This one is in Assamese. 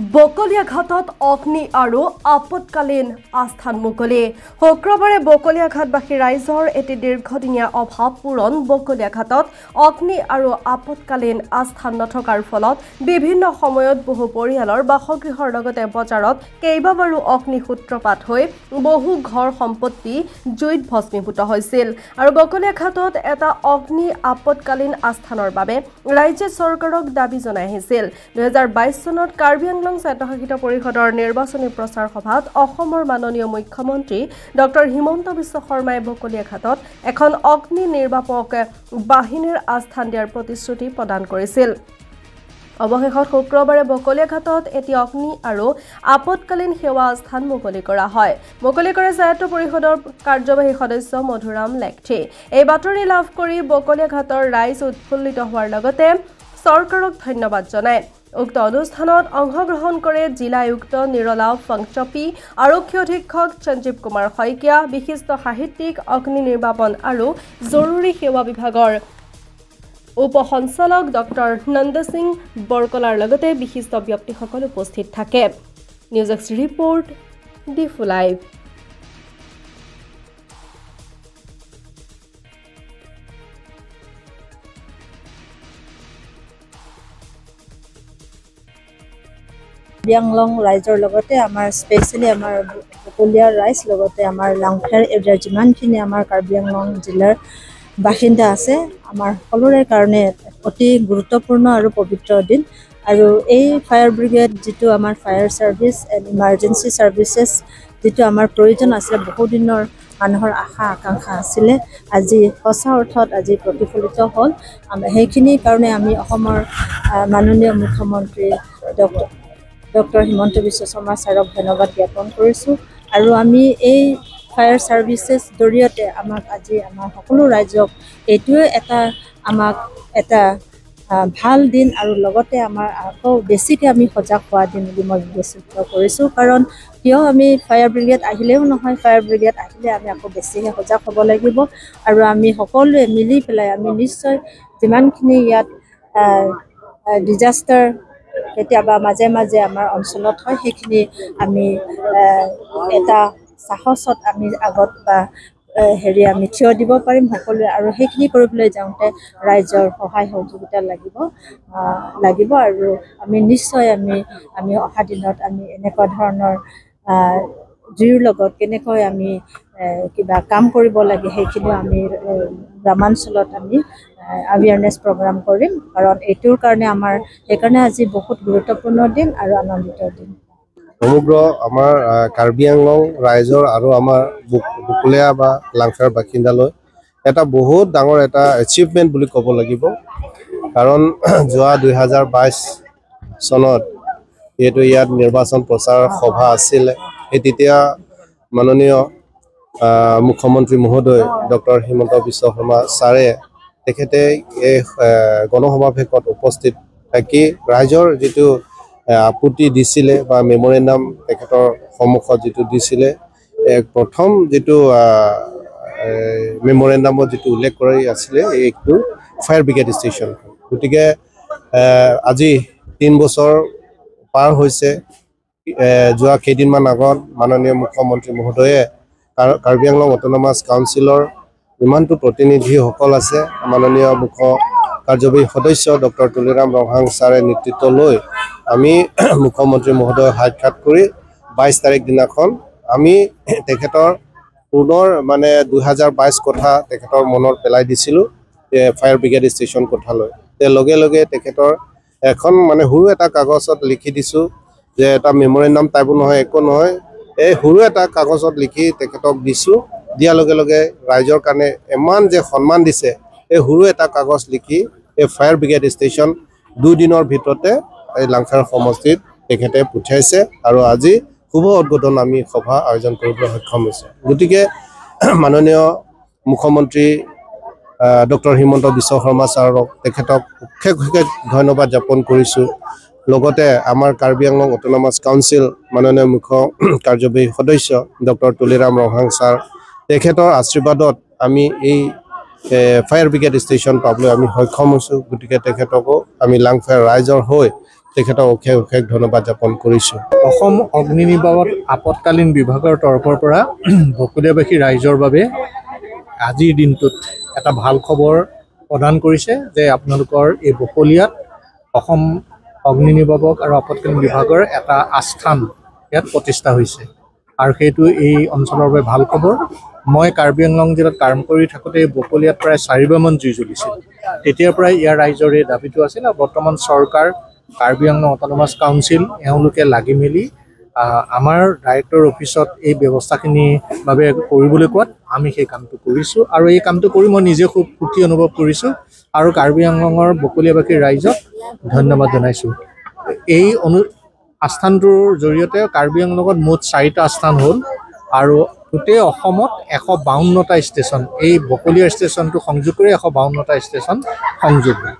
বকলিয়াঘাটত অগ্নি আৰু আপতকালীন আস্থান মুকলি। শুক্ৰবাৰে বকলিয়াঘাটবাসী ৰাইজৰ এটি দীৰ্ঘদিনীয়া অভাৱ পূৰণ। বকলিয়াঘাটত অগ্নি আৰু আপতকালীন আস্থান নথকাৰ ফলত বিভিন্ন সময়ত বহু পৰিয়ালৰ বাসগৃহৰ লগতে বজাৰত কেইবাবাৰো অগ্নি সূত্ৰপাত হৈ বহু ঘৰ সম্পত্তি জুইত ভস্মীভূত হৈছিল। আৰু বকলিয়াঘাটত এটা অগ্নি আপতকালীন আস্থানৰ বাবে ৰাজ্য চৰকাৰক দাবী জনাই আহিছিল। 2022 চনত কাৰ্বি আংলং স্বায়ত্তশাসিত পৰিষদৰ নিৰ্বাচনী প্ৰচাৰ সভাত অসমৰ মাননীয় মুখ্যমন্ত্ৰী ডক্টৰ হিমন্ত বিশ্ব শৰ্মাই বকলিয়াঘাটত এখন অগ্নি নিৰ্বাপক বাহিনীৰ আস্থান দিয়াৰ প্ৰতিশ্ৰুতি প্ৰদান কৰিছিল। অৱশেষত শুক্ৰবাৰে বকলিয়াঘাটত এটি অগ্নি আৰু আপতকালীন সেৱা আস্থান মুকলি কৰা হয়। মুকলি কৰে স্বায়ত্ত পৰিষদৰ কাৰ্যবাহী সদস্য মধুৰাম লেখথি। এই বাতৰি লাভ কৰি বকলিয়াঘাটৰ ৰাইজ উৎফুল্লিত হোৱাৰ লগতে চৰকাৰক ধন্যবাদ জনায়। উক্ত অনুষ্ঠানত অংশগ্ৰহণ কৰে জিলা আয়ুক্ত নিৰলা ফাংচপি, আৰক্ষী অধীক্ষক সঞ্জীৱ কুমাৰ শইকীয়া, বিশিষ্ট সাহিত্যিক, অগ্নি নিৰ্বাপন আৰু জৰুৰী সেৱা বিভাগৰ উপ সঞ্চালক ডক্টৰ নন্দ সিং বৰকলাৰ লগতে বিশিষ্ট ব্যক্তিসকল উপস্থিত থাকে। News x report, Diphu live. Karbi Anglong ৰাইজৰ লগতে আমাৰ স্পেচিয়েলি আমাৰ বকলিয়াৰ ৰাইজ লগতে আমাৰ লাংখেৰ এৰিয়াৰ যিমানখিনি আমাৰ কাৰ্বি আংলং জিলাৰ বাসিন্দা আছে, আমাৰ সকলোৰে কাৰণে অতি গুৰুত্বপূৰ্ণ আৰু পবিত্ৰ দিন। আৰু এই ফায়াৰ ব্ৰিগেড যিটো আমাৰ fire service and emergency services যিটো আমাৰ প্ৰয়োজন আছিলে, বহুদিনৰ মানুহৰ আশা আকাংক্ষা আছিলে, আজি সঁচা অৰ্থত আজি প্ৰতিফলিত হ'ল। সেইখিনিৰ কাৰণে আমি অসমৰ মাননীয় মুখ্যমন্ত্ৰী ডক্টৰ হিমন্ত বিশ্ব শৰ্মা ছাৰক ধন্যবাদ জ্ঞাপন কৰিছোঁ। আৰু আমি এই ফায়াৰ ছাৰ্ভিচেছ জৰিয়তে আমাক আজি আমাৰ সকলো ৰাইজক এইটোৱে আমাক এটা ভাল দিন আৰু লগতে আমাৰ আকৌ বেছিকৈ আমি সজাগ হোৱা দিন বুলি মই বিবেচিত কৰিছোঁ। কাৰণ কিয় আমি ফায়াৰ ব্ৰিগেড আহিলেও নহয়, ফায়াৰ ব্ৰিগেড আহিলে আমি আকৌ বেছিকৈ সজাগ হ'ব লাগিব। আৰু আমি সকলোৱে মিলি পেলাই আমি নিশ্চয় যিমানখিনি ইয়াত ডিজাষ্টাৰ কেতিয়াবা মাজে মাজে আমাৰ অঞ্চলত হয়, সেইখিনি আমি এটা সাহসত আমি আগত বা আমি থিয় দিব পাৰিম সকলোৱে। আৰু সেইখিনি কৰিবলৈ যাওঁতে ৰাইজৰ সহায় সহযোগিতা লাগিব। আৰু আমি নিশ্চয় আমি অহা দিনত আমি এনেকুৱা ধৰণৰ জুইৰ লগত কেনেকৈ আমি কিবা কাম কৰিব লাগে সেইখিনিও আমি গ্ৰামাঞ্চলত আমি আৱেৰনেছ প্ৰগ্ৰাম কৰিম। কাৰণ এইটোৰ কাৰণে সেইকাৰণে আজি বহুত গুৰুত্বপূৰ্ণ দিন আৰু আনন্দিত দিন। সমগ্ৰ আমাৰ কাৰ্বি আংলং ৰাইজৰ আৰু আমাৰ বকলিয়া বা লাংখাৰ বাসিন্দালৈ এটা বহুত ডাঙৰ এটা এচিভমেণ্ট বুলি ক'ব লাগিব। কাৰণ যোৱা 2022 চনত যিহেতু ইয়াত নিৰ্বাচন প্ৰচাৰ সভা আছিলে, সেই তেতিয়া মাননীয় মুখ্যমন্ত্ৰী মহোদয় ডক্টৰ হিমন্ত বিশ্ব শৰ্মা ছাৰে তেখেতে এই গণসমাৱেশত উপস্থিত থাকি ৰাইজৰ যিটো আপত্তি দিছিলে বা মেমৰেণ্ডাম তেখেতৰ সন্মুখত যিটো দিছিলে, প্ৰথম যিটো মেমৰেণ্ডামত যিটো উল্লেখ কৰি আছিলে এইটো ফায়াৰ ব্ৰিগেড ষ্টেচন। গতিকে আজি 3 বছৰ পাৰ হৈছে। যোৱা কেইদিনমান আগত মাননীয় মুখ্যমন্ত্ৰী মহোদয়ে কাৰ্বি আংলং অট'নমাছ কাউন্সিলৰ যিমানটো প্ৰতিনিধিসকল আছে, মাননীয় মুখ্য কাৰ্যবাহী সদস্য ডক্টৰ তুলিৰাম ৰভাং ছাৰে নেতৃত্ব লৈ আমি মুখ্যমন্ত্ৰী মহোদয়ক সাক্ষাৎ কৰি 22 তাৰিখ দিনাখন আমি তেখেতৰ পুনৰ 2022 কথা তেখেতৰ মনত পেলাই দিছিলোঁ ফায়াৰ ব্ৰিগেড ষ্টেচন কথালৈ। লগে লগে তেখেতৰ এখন সৰু এটা কাগজত লিখি দিছোঁ যে এটা মেমৰেণ্ডাম টাইপো নহয়, একো নহয়, এই সৰু এটা কাগজত লিখি তেখেতক দিছোঁ। দিয়াৰ লগে লগে ৰাইজৰ কাৰণে ইমান যে সন্মান দিছে, এই সৰু এটা কাগজ লিখি এই ফায়াৰ ব্ৰিগেড ষ্টেচন 2 দিনৰ ভিতৰতে এই লাংখাৰ সমষ্টিত তেখেতে পঠিয়াইছে। আৰু আজি শুভ উদ্বোধন আমি সভা আয়োজন কৰিবলৈ সক্ষম হৈছে। গতিকে মাননীয় মুখ্যমন্ত্ৰী ডক্টৰ হিমন্ত বিশ্ব শৰ্মা ছাৰক তেখেতক অশেষ ধন্যবাদ জ্ঞাপন কৰিছোঁ। লগতে আমাৰ কাৰ্বি আংলং অট'নমাছ কাউন্সিল মাননীয় মুখ্য কাৰ্যবাহী সদস্য ডক্টৰ তুলিৰাম ৰভাং ছাৰ, তেখেতৰ আশীৰ্বাদত আমি এই ফায়াৰ ব্ৰিগেড ষ্টেচন পাবলৈ আমি সক্ষম হৈছোঁ। গতিকে তেখেতকো আমি লাংখাৰ ৰাইজৰ হৈ তেখেতক অশেষ ধন্যবাদ জ্ঞাপন কৰিছোঁ। অসম অগ্নি নিৰ্বাপক আপতকালীন বিভাগৰ তৰফৰ পৰা বকলীয়াবাসী ৰাইজৰ বাবে আজিৰ দিনটোত এটা ভাল খবৰ প্ৰদান কৰিছে যে আপোনালোকৰ এই বকলীয়াত অসম অগ্নি নিৰ্বাপক আৰু আপতকালীন বিভাগৰ এটা আস্থান ইয়াত প্ৰতিষ্ঠা হৈছে আৰু সেইটো এই অঞ্চলৰ বাবে ভাল খবৰ। মই কাৰ্বি আংলং জিলাত কাম কৰি থাকোঁতে বকলীয়াত প্ৰায় 4বাৰমান জুই জ্বলিছিল। তেতিয়াৰ পৰাই ইয়াৰ ৰাইজৰ এই দাবীটো আছিল আৰু বৰ্তমান চৰকাৰ কাৰ্বি আংলং অট'নমাছ কাউন্সিল এওঁলোকে লাগি মেলি আমাৰ ডাইৰেক্টৰ অফিচত এই ব্যৱস্থাখিনিৰ বাবে কৰিবলৈ কোৱাত আমি সেই কামটো কৰিছোঁ আৰু এই কামটো কৰি মই নিজে খুব সুখী অনুভৱ কৰিছোঁ আৰু কাৰ্বি আংলঙৰ বকলীয়াবাসী ৰাইজক ধন্যবাদ জনাইছোঁ। এই আস্থানটোৰ জৰিয়তে কাৰ্বি আংলঙত মুঠ 4টা আস্থান হ'ল আৰু গোটেই অসমত 152টা ষ্টেচন, এই বকলীয়া ষ্টেচনটো সংযোগ কৰি 152টা ষ্টেচন সংযোগ হয়।